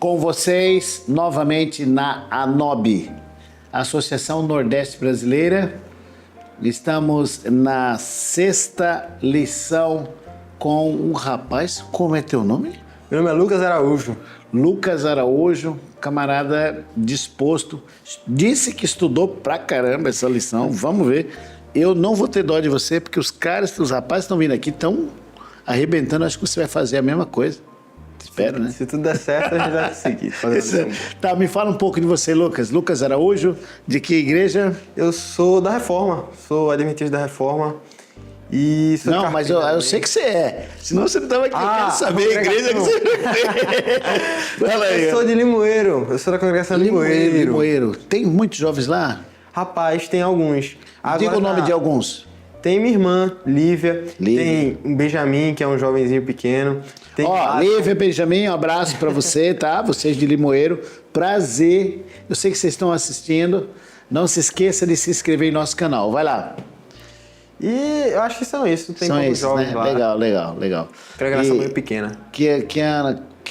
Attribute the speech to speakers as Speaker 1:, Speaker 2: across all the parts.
Speaker 1: Com vocês, novamente na ANOB, Associação Nordeste Brasileira. Estamos na 6ª lição com um rapaz. Como é teu nome?
Speaker 2: Meu nome é Lucas Araújo.
Speaker 1: Lucas Araújo, camarada disposto. Disse que estudou pra caramba essa lição. Vamos ver. Eu não vou ter dó de você, porque os rapazes estão vindo aqui, estão arrebentando. Acho que você vai fazer a mesma coisa. Espero, né?
Speaker 2: Se tudo der certo, a gente vai seguir.
Speaker 1: Tá, me fala um pouco de você, Lucas. Lucas Araújo, de que igreja?
Speaker 2: Eu sou da Reforma, sou adventista da Reforma. E sou
Speaker 1: não, mas eu sei que você é. Senão você não estava aqui. Eu quero saber a igreja que você Fala aí.
Speaker 2: Eu sou de Limoeiro. Eu sou da congregação de Limoeiro.
Speaker 1: Limoeiro. Tem muitos jovens lá?
Speaker 2: Rapaz, tem alguns.
Speaker 1: Diga o nome de alguns.
Speaker 2: Tem minha irmã, Lívia. Tem um Benjamin, que é um jovenzinho pequeno. Tem
Speaker 1: Lívia, Benjamin, um abraço pra você, tá? Vocês de Limoeiro. Prazer. Eu sei que vocês estão assistindo. Não se esqueça de se inscrever em nosso canal. Vai lá.
Speaker 2: E eu acho que são isso. Tem poucos jovens, né?
Speaker 1: Lá. Legal.
Speaker 2: Congregação muito pequena.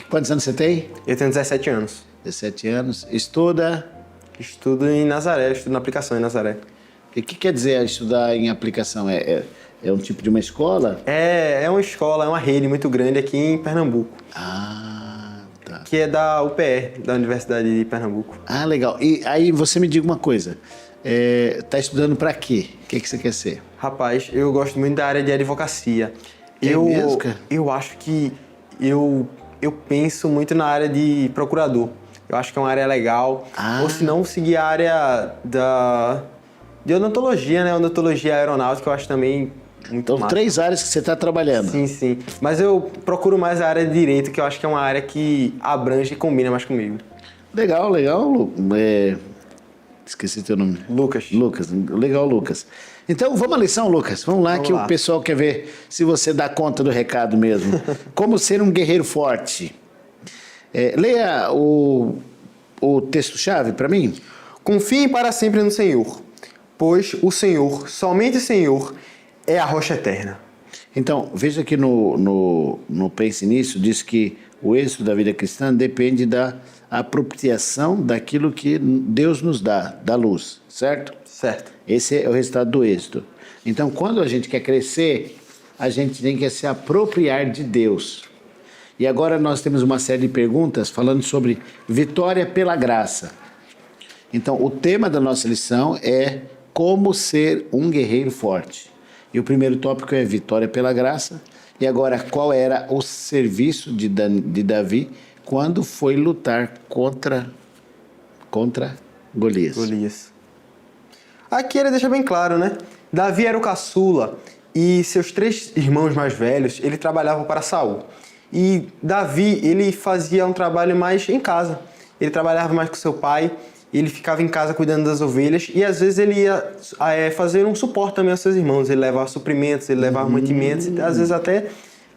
Speaker 1: Quantos anos você tem?
Speaker 2: Eu tenho 17 anos.
Speaker 1: 17 anos. Estuda?
Speaker 2: Estudo em Nazaré, estudo na aplicação em Nazaré.
Speaker 1: O que quer dizer estudar em aplicação? É um tipo de uma escola?
Speaker 2: É uma escola, é uma rede muito grande aqui em Pernambuco.
Speaker 1: Ah, tá.
Speaker 2: Que é da UPE, da Universidade de Pernambuco.
Speaker 1: Ah, legal. E aí você me diga uma coisa. Tá estudando para quê? O que você quer ser?
Speaker 2: Rapaz, eu gosto muito da área de advocacia.
Speaker 1: Mesmo, cara?
Speaker 2: Eu acho que eu penso muito na área de procurador. Eu acho que é uma área legal. Ou se não, seguir a área de odontologia, né? Odontologia aeronáutica, eu acho também muito massa. 3 áreas que
Speaker 1: você está trabalhando.
Speaker 2: Sim. Mas eu procuro mais a área de direito, que eu acho que é uma área que abrange e combina mais comigo.
Speaker 1: Legal. Esqueci teu nome.
Speaker 2: Lucas.
Speaker 1: Legal, Lucas. Então, vamos à lição, Lucas. Vamos lá. O pessoal quer ver se você dá conta do recado mesmo. Como ser um guerreiro forte. Leia o texto-chave para mim.
Speaker 2: Confiem para sempre no Senhor, pois o Senhor, somente o Senhor, é a rocha eterna.
Speaker 1: Então, veja que no Pense Nisso diz que o êxito da vida cristã depende da apropriação daquilo que Deus nos dá, da luz, certo?
Speaker 2: Certo.
Speaker 1: Esse é o resultado do êxito. Então, quando a gente quer crescer, a gente tem que se apropriar de Deus. E agora nós temos uma série de perguntas falando sobre vitória pela graça. Então, o tema da nossa lição é como ser um guerreiro forte. E o primeiro tópico é vitória pela graça. E agora, qual era o serviço de Davi quando foi lutar contra Golias?
Speaker 2: Aqui ele deixa bem claro, né? Davi era o caçula e seus 3 irmãos mais velhos, ele trabalhavam para Saul. E Davi, ele fazia um trabalho mais em casa. Ele trabalhava mais com seu pai, ele ficava em casa cuidando das ovelhas e às vezes ele ia fazer um suporte também aos seus irmãos. Ele levava suprimentos, ele levava mantimentos e às vezes até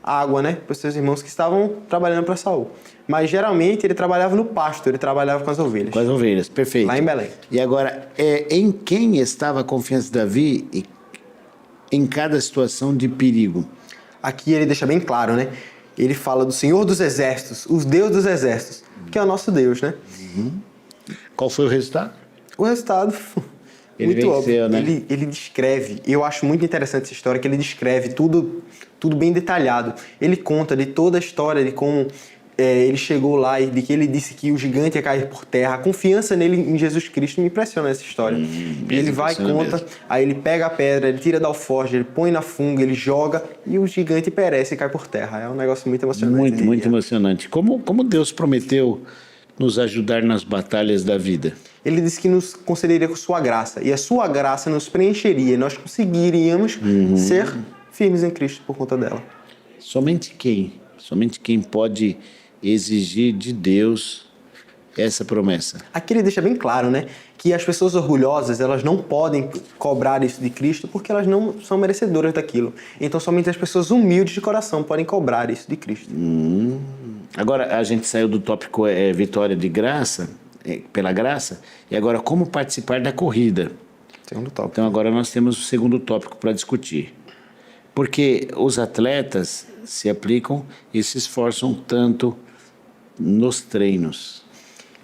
Speaker 2: água, né? Para os seus irmãos que estavam trabalhando para Saul. Mas geralmente ele trabalhava no pasto, ele trabalhava com as ovelhas.
Speaker 1: Com as ovelhas, perfeito.
Speaker 2: Lá em Belém.
Speaker 1: E agora, em quem estava a confiança de Davi em cada situação de perigo?
Speaker 2: Aqui ele deixa bem claro, né? Ele fala do Senhor dos Exércitos, os Deus dos Exércitos, que é o nosso Deus, né?
Speaker 1: Qual foi o resultado?
Speaker 2: O resultado
Speaker 1: ele
Speaker 2: muito
Speaker 1: venceu,
Speaker 2: óbvio.
Speaker 1: Né?
Speaker 2: Ele descreve, eu acho muito interessante essa história, que ele descreve tudo bem detalhado. Ele conta de toda a história, de como ele chegou lá e de que ele disse que o gigante ia cair por terra. A confiança nele em Jesus Cristo me impressiona essa história. Ele vai e conta, mesmo. Aí ele pega a pedra, ele tira da alforje, ele põe na funga, ele joga e o gigante perece e cai por terra. É um negócio muito emocionante.
Speaker 1: Muito emocionante. Como Deus prometeu nos ajudar nas batalhas da vida?
Speaker 2: Ele disse que nos concederia com sua graça. E a sua graça nos preencheria. E nós conseguiríamos ser firmes em Cristo por conta dela.
Speaker 1: Somente quem pode exigir de Deus essa promessa?
Speaker 2: Aqui ele deixa bem claro, né? Que as pessoas orgulhosas, elas não podem cobrar isso de Cristo porque elas não são merecedoras daquilo. Então somente as pessoas humildes de coração podem cobrar isso de Cristo.
Speaker 1: Agora a gente saiu do tópico vitória de graça, pela graça, e agora como participar da corrida.
Speaker 2: Segundo tópico.
Speaker 1: Então agora nós temos o segundo tópico para discutir. Porque os atletas se aplicam e se esforçam tanto nos treinos.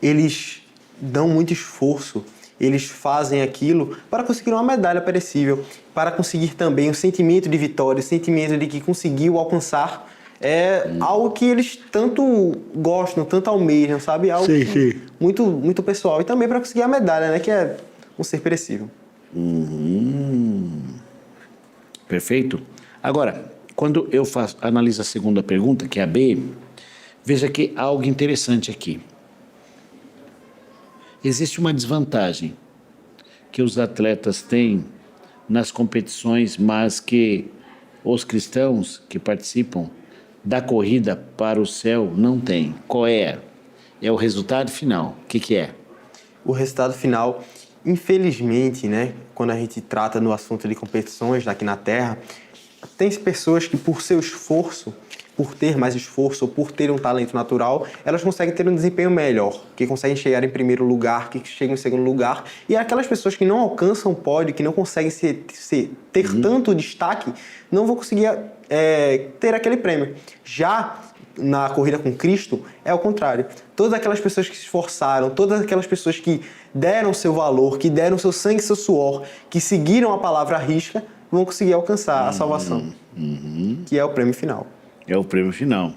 Speaker 2: Eles dão muito esforço, eles fazem aquilo para conseguir uma medalha perecível, para conseguir também o sentimento de vitória, o sentimento de que conseguiu alcançar algo que eles tanto gostam, tanto almejam, sabe? Algo muito, muito pessoal. E também para conseguir a medalha, né? Que é um ser perecível.
Speaker 1: Perfeito? Agora, quando eu analiso a segunda pergunta, que é a B, veja que há algo interessante aqui. Existe uma desvantagem que os atletas têm nas competições, mas que os cristãos que participam da corrida para o céu não têm. Qual é? É o resultado final. O que é?
Speaker 2: O resultado final, infelizmente, né, quando a gente trata no assunto de competições aqui na Terra, tem pessoas que por seu esforço, por ter mais esforço ou por ter um talento natural, elas conseguem ter um desempenho melhor, que conseguem chegar em primeiro lugar, que chegam em segundo lugar. E aquelas pessoas que não alcançam o pódio, que não conseguem ter tanto destaque, não vão conseguir ter aquele prêmio. Já na corrida com Cristo, é o contrário. Todas aquelas pessoas que se esforçaram, todas aquelas pessoas que deram seu valor, que deram seu sangue e seu suor, que seguiram a palavra à risca, vão conseguir alcançar a salvação, que é o prêmio final.
Speaker 1: É o prêmio final.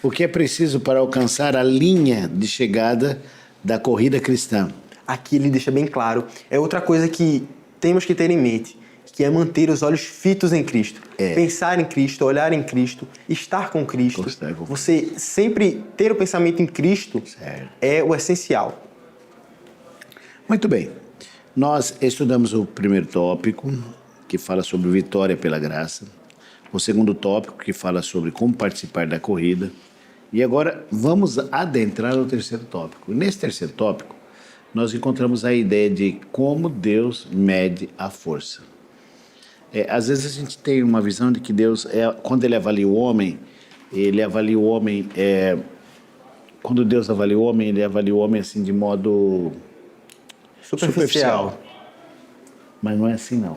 Speaker 1: O que é preciso para alcançar a linha de chegada da corrida cristã?
Speaker 2: Aqui ele deixa bem claro. É outra coisa que temos que ter em mente, que é manter os olhos fitos em Cristo. Pensar em Cristo, olhar em Cristo, estar com Cristo. Você sempre ter o pensamento em Cristo é o essencial.
Speaker 1: Muito bem. Nós estudamos o primeiro tópico, que fala sobre vitória pela graça. O segundo tópico, que fala sobre como participar da corrida. E agora vamos adentrar no terceiro tópico. Nesse terceiro tópico, nós encontramos a ideia de como Deus mede a força. Às vezes a gente tem uma visão de que Deus, quando Ele avalia o homem, quando Deus avalia o homem, Ele avalia o homem assim de modo superficial. Mas não é assim não.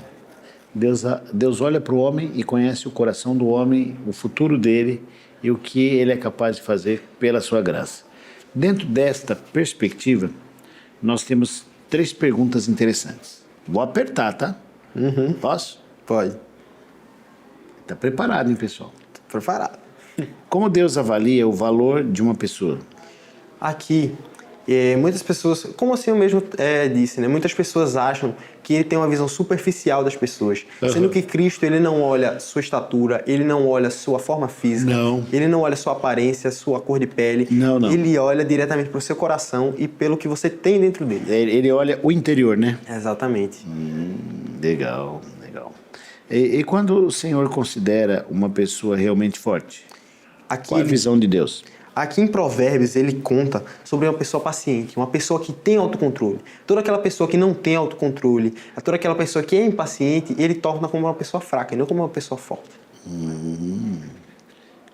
Speaker 1: Deus olha para o homem e conhece o coração do homem, o futuro dele e o que ele é capaz de fazer pela sua graça. Dentro desta perspectiva, nós temos 3 perguntas interessantes. Vou apertar, tá? Posso?
Speaker 2: Pode.
Speaker 1: Está preparado, hein, pessoal?
Speaker 2: Tô preparado.
Speaker 1: Como Deus avalia o valor de uma pessoa?
Speaker 2: Aqui, muitas pessoas, como assim eu mesmo disse, né? Muitas pessoas acham que ele tem uma visão superficial das pessoas, sendo que Cristo, ele não olha sua estatura, ele não olha sua forma física, ele não olha sua aparência, sua cor de pele, ele olha diretamente para o seu coração e pelo que você tem dentro dele.
Speaker 1: Ele olha o interior, né?
Speaker 2: Exatamente.
Speaker 1: Legal. E quando o Senhor considera uma pessoa realmente forte? Qual é a visão de Deus?
Speaker 2: Aqui em Provérbios ele conta sobre uma pessoa paciente, uma pessoa que tem autocontrole. Toda aquela pessoa que não tem autocontrole, toda aquela pessoa que é impaciente, ele torna como uma pessoa fraca e não como uma pessoa forte.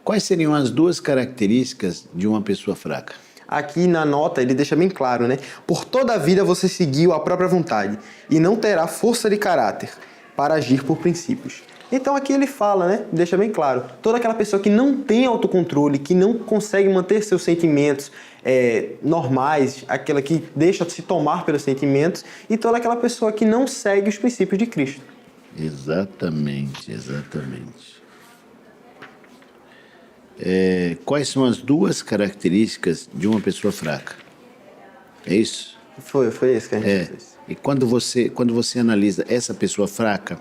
Speaker 1: Quais seriam as 2 características de uma pessoa fraca?
Speaker 2: Aqui na nota ele deixa bem claro, né? Por toda a vida você seguiu a própria vontade e não terá força de caráter para agir por princípios. Então aqui ele fala, né? Deixa bem claro. Toda aquela pessoa que não tem autocontrole, que não consegue manter seus sentimentos normais, aquela que deixa se tomar pelos sentimentos, e toda aquela pessoa que não segue os princípios de Cristo.
Speaker 1: Exatamente. Quais são as 2 características de uma pessoa fraca? É isso?
Speaker 2: Foi isso que a gente fez.
Speaker 1: E quando você analisa essa pessoa fraca,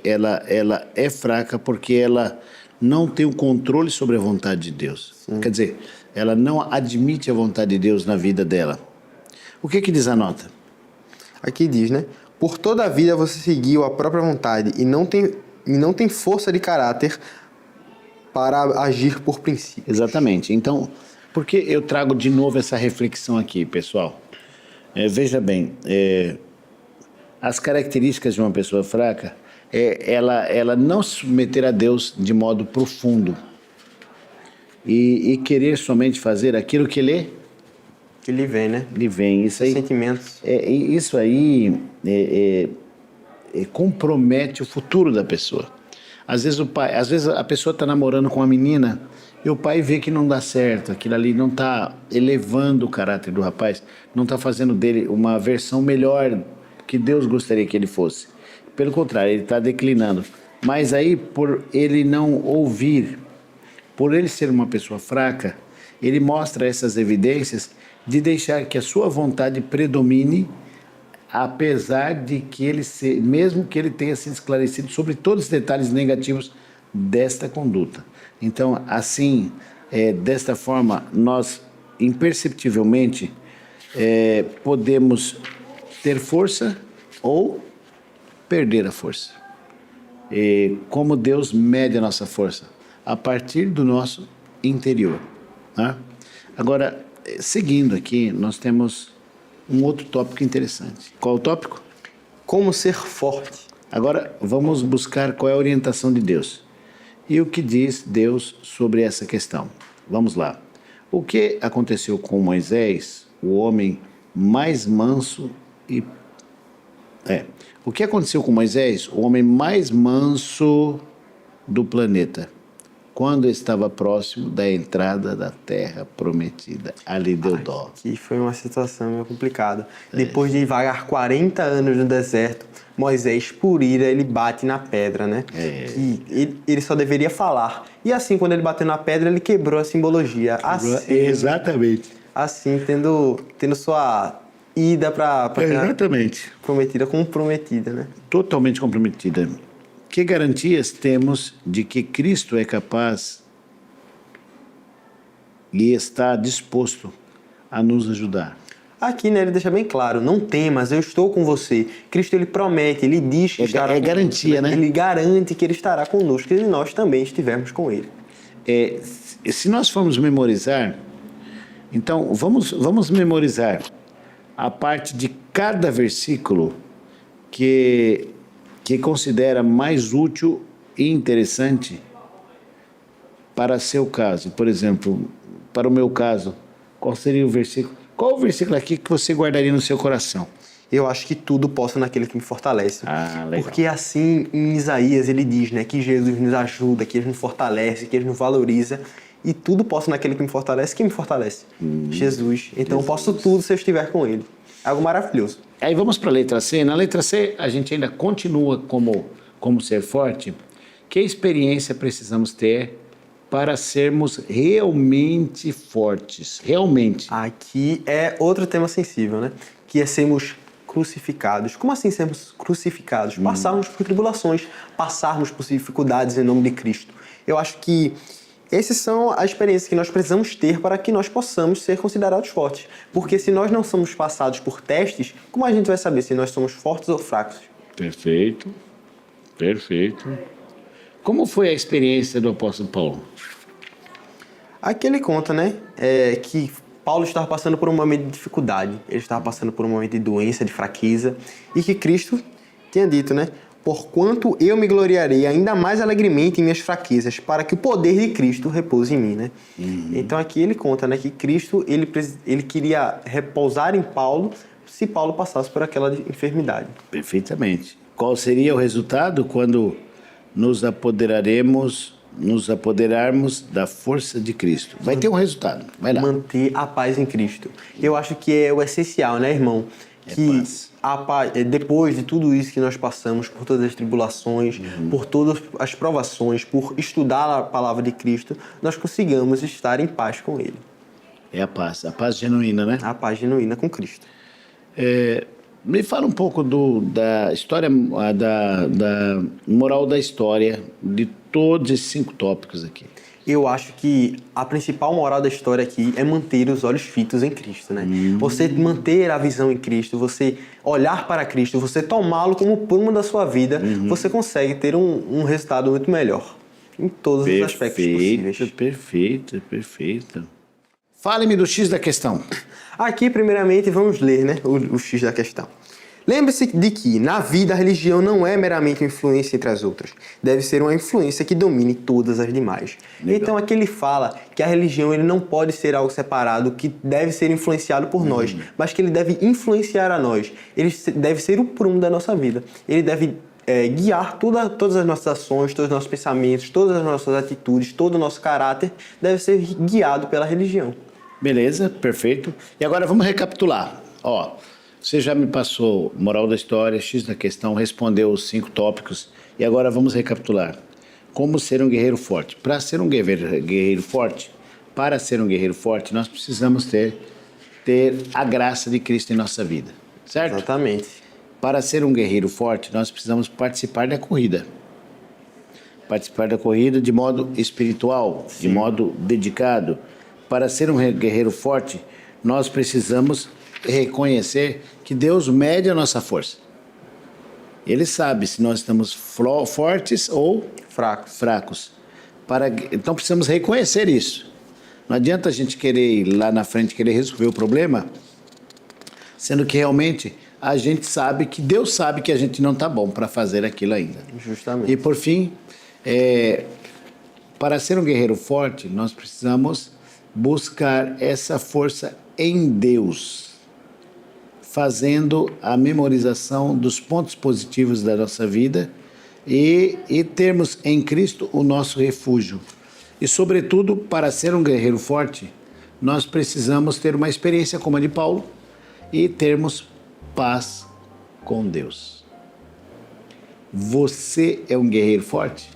Speaker 1: ela é fraca porque ela não tem o controle sobre a vontade de Deus. Quer dizer, ela não admite a vontade de Deus na vida dela. O que diz a nota?
Speaker 2: Aqui diz, né? Por toda a vida você seguiu a própria vontade e não tem força de caráter para agir por princípio.
Speaker 1: Exatamente. Então, por que eu trago de novo essa reflexão aqui, pessoal? Veja bem, as características de uma pessoa fraca ela não se submeter a Deus de modo profundo e querer somente fazer aquilo que
Speaker 2: lhe vem, né?
Speaker 1: Lhe vem. Isso aí,
Speaker 2: sentimentos.
Speaker 1: Isso aí compromete o futuro da pessoa. Às vezes a pessoa está namorando com uma menina E o pai vê que não dá certo, aquilo ali não está elevando o caráter do rapaz, não está fazendo dele uma versão melhor que Deus gostaria que ele fosse. Pelo contrário, ele está declinando. Mas aí, por ele não ouvir, por ele ser uma pessoa fraca, ele mostra essas evidências de deixar que a sua vontade predomine, apesar de que ele mesmo que ele tenha sido esclarecido sobre todos os detalhes negativos desta conduta. Então, assim, desta forma, nós imperceptivelmente podemos ter força ou perder a força. Como Deus mede a nossa força? A partir do nosso interior. Né? Agora, seguindo aqui, nós temos um outro tópico interessante. Qual o tópico?
Speaker 2: Como ser forte.
Speaker 1: Agora, vamos buscar qual é a orientação de Deus. E o que diz Deus sobre essa questão? Vamos lá. O que aconteceu com Moisés, o homem mais manso e... O que aconteceu com Moisés, o homem mais manso do planeta, quando estava próximo da entrada da terra prometida? Ali deu dó.
Speaker 2: Que foi uma situação meio complicada. Depois de vagar 40 anos no deserto, Moisés, por ira, ele bate na pedra, né? E ele só deveria falar. E assim, quando ele bateu na pedra, ele quebrou a simbologia. Assim,
Speaker 1: exatamente.
Speaker 2: Assim, tendo sua ida para
Speaker 1: Exatamente.
Speaker 2: prometida comprometida, né?
Speaker 1: Totalmente comprometida. Que garantias temos de que Cristo é capaz e está disposto a nos ajudar?
Speaker 2: Aqui, né, ele deixa bem claro, não temas, eu estou com você. Cristo, ele promete, ele diz que estará conosco. É garantia, né? Ele garante que ele estará conosco e nós também estivermos com ele.
Speaker 1: Se nós formos memorizar, então vamos memorizar a parte de cada versículo que considera mais útil e interessante para seu caso. Por exemplo, para o meu caso, qual seria o versículo? Qual o versículo aqui que você guardaria no seu coração?
Speaker 2: Eu acho que tudo posso naquele que me fortalece.
Speaker 1: Legal.
Speaker 2: Porque assim, em Isaías, ele diz, né, que Jesus nos ajuda, que ele nos fortalece, que ele nos valoriza. E tudo posso naquele que me fortalece. Quem me fortalece? Jesus. Então eu posso tudo se eu estiver com ele. É algo maravilhoso.
Speaker 1: Aí vamos para a letra C. Na letra C, a gente ainda continua como ser forte. Que experiência precisamos ter para sermos realmente fortes? Realmente.
Speaker 2: Aqui é outro tema sensível, né? Que é sermos crucificados. Como assim sermos crucificados? Passarmos por tribulações, passarmos por dificuldades em nome de Cristo. Eu acho que essas são as experiências que nós precisamos ter para que nós possamos ser considerados fortes. Porque se nós não somos passados por testes, como a gente vai saber se nós somos fortes ou fracos?
Speaker 1: Perfeito. Perfeito. Como foi a experiência do apóstolo Paulo?
Speaker 2: Aqui ele conta, né, que Paulo estava passando por um momento de dificuldade. Ele estava passando por um momento de doença, de fraqueza. E que Cristo tinha dito, né? Porquanto eu me gloriarei ainda mais alegremente em minhas fraquezas, para que o poder de Cristo repouse em mim, né? Então aqui ele conta, né, que Cristo, ele queria repousar em Paulo se Paulo passasse por aquela enfermidade.
Speaker 1: Perfeitamente. Qual seria o resultado quando nos apoderarmos da força de Cristo? Vai ter um resultado. Vai lá.
Speaker 2: Manter a paz em Cristo. Eu acho que é o essencial, né, irmão? Que a paz, depois de tudo isso que nós passamos, por todas as tribulações, por todas as provações, por estudar a palavra de Cristo, nós consigamos estar em paz com Ele.
Speaker 1: É a paz genuína, né?
Speaker 2: A paz genuína com Cristo.
Speaker 1: Me fala um pouco da história, da moral da história, de todos esses 5 tópicos aqui.
Speaker 2: Eu acho que a principal moral da história aqui é manter os olhos fitos em Cristo, né? Você manter a visão em Cristo, você olhar para Cristo, você tomá-lo como prumo da sua vida, você consegue ter um resultado muito melhor em todos os aspectos possíveis.
Speaker 1: Perfeito. Fale-me do X da questão.
Speaker 2: Aqui, primeiramente, vamos ler, né, o X da questão. Lembre-se de que, na vida, a religião não é meramente uma influência entre as outras. Deve ser uma influência que domine todas as demais. Legal. Então, aqui ele fala que a religião ele não pode ser algo separado, que deve ser influenciado por nós, mas que ele deve influenciar a nós. Ele deve ser o prumo da nossa vida. Ele deve guiar todas as nossas ações, todos os nossos pensamentos, todas as nossas atitudes, todo o nosso caráter deve ser guiado pela religião.
Speaker 1: Beleza, perfeito. E agora vamos recapitular. Ó, você já me passou moral da história, X da questão, respondeu os 5 tópicos. E agora vamos recapitular. Como ser um guerreiro forte? Para ser um guerreiro forte, nós precisamos ter a graça de Cristo em nossa vida, certo?
Speaker 2: Exatamente.
Speaker 1: Para ser um guerreiro forte, nós precisamos participar da corrida. Participar da corrida de modo espiritual, de modo dedicado. Para ser um guerreiro forte, nós precisamos reconhecer que Deus mede a nossa força. Ele sabe se nós estamos fortes ou fracos. Então precisamos reconhecer isso. Não adianta a gente querer ir lá na frente, querer resolver o problema, sendo que realmente a gente sabe que Deus sabe que a gente não está bom para fazer aquilo ainda.
Speaker 2: Justamente.
Speaker 1: E por fim, para ser um guerreiro forte, nós precisamos buscar essa força em Deus, fazendo a memorização dos pontos positivos da nossa vida e termos em Cristo o nosso refúgio. E, sobretudo, para ser um guerreiro forte, nós precisamos ter uma experiência como a de Paulo e termos paz com Deus. Você é um guerreiro forte?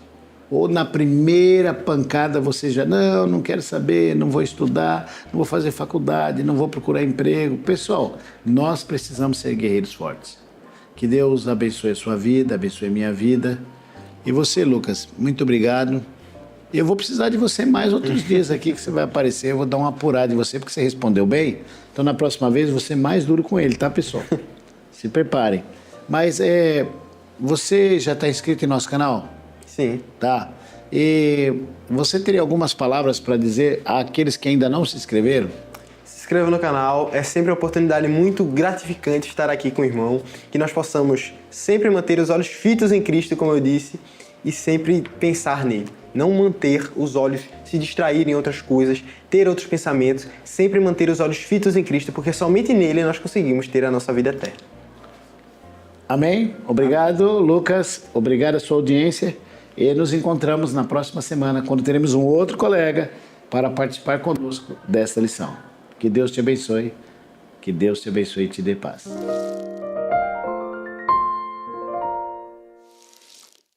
Speaker 1: Ou na primeira pancada você já, não quero saber, não vou estudar, não vou fazer faculdade, não vou procurar emprego. Pessoal, nós precisamos ser guerreiros fortes. Que Deus abençoe a sua vida, abençoe a minha vida. E você, Lucas, muito obrigado. E eu vou precisar de você mais outros dias aqui que você vai aparecer. Eu vou dar uma apurada em você porque você respondeu bem. Então, na próxima vez, você mais duro com ele, tá, pessoal? Se preparem. Mas você já está inscrito em nosso canal?
Speaker 2: Sim.
Speaker 1: Tá. E você teria algumas palavras para dizer àqueles que ainda não se inscreveram?
Speaker 2: Se inscreva no canal, é sempre uma oportunidade muito gratificante estar aqui com o irmão, que nós possamos sempre manter os olhos fitos em Cristo, como eu disse, e sempre pensar nele. Não manter os olhos, se distrair em outras coisas, ter outros pensamentos, sempre manter os olhos fitos em Cristo, porque somente nele nós conseguimos ter a nossa vida eterna.
Speaker 1: Amém? Obrigado, Lucas. Obrigado a sua audiência. E nos encontramos na próxima semana, quando teremos um outro colega para participar conosco desta lição. Que Deus te abençoe. Que Deus te abençoe e te dê paz.